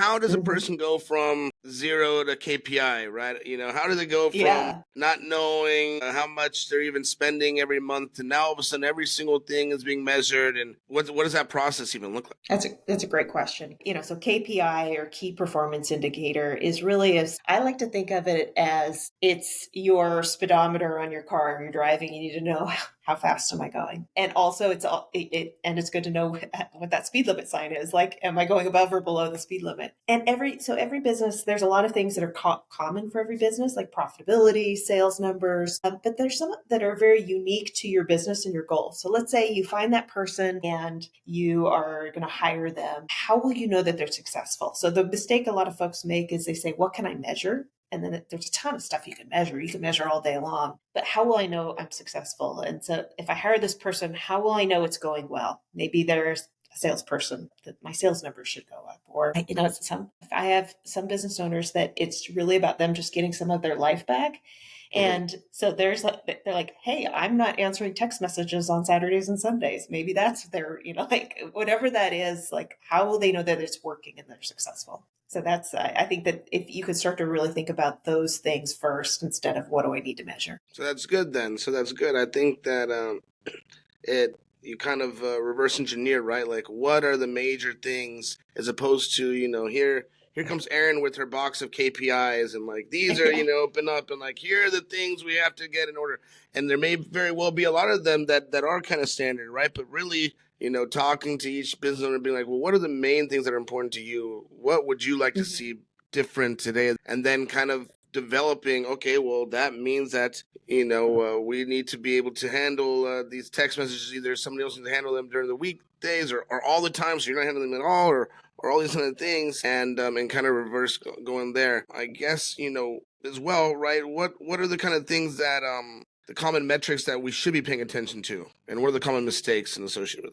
how does a person go from zero to KPI, right? How do they go from Yeah. not knowing how much they're even spending every month to now all of a sudden every single thing is being measured? And what does that process even look like? That's a great question. So KPI or key performance indicator is really as I like to think of it as it's your speedometer on your car. You're driving, you need to know how fast am I going? And also it's good to know what that speed limit sign is. Like, am I going above or below the speed limit? And every business, there's a lot of things that are common for every business, like profitability, sales numbers, but there's some that are very unique to your business and your goals. So let's say you find that person and you are going to hire them. How will you know that they're successful? So the mistake a lot of folks make is they say, what can I measure? And then there's a ton of stuff you can measure. You can measure all day long. But how will I know I'm successful? And so if I hire this person, how will I know it's going well? Maybe there's a salesperson that my sales numbers should go up. Or, if I have some business owners that it's really about them just getting some of their life back. And so they're like, hey, I'm not answering text messages on Saturdays and Sundays. Maybe that's their, like whatever that is, like, how will they know that it's working and they're successful? So that's, I think that if you could start to really think about those things first instead of what do I need to measure. So that's good then. So that's good. I think that you kind of reverse engineer, right? Like, what are the major things as opposed to, here comes Erin with her box of KPIs and like these are, open up and like here are the things we have to get in order. And there may very well be a lot of them that are kind of standard, right? But really, talking to each business owner, being like, well, what are the main things that are important to you? What would you like to see different today? And then kind of developing, okay, well, that means that, we need to be able to handle these text messages. Either somebody else needs to handle them during the weekdays or all the time, so you're not handling them at all, or all these kind of things, and kind of reverse going there. I guess, as well, right? What are the kind of things that the common metrics that we should be paying attention to, and what are the common mistakes and associated with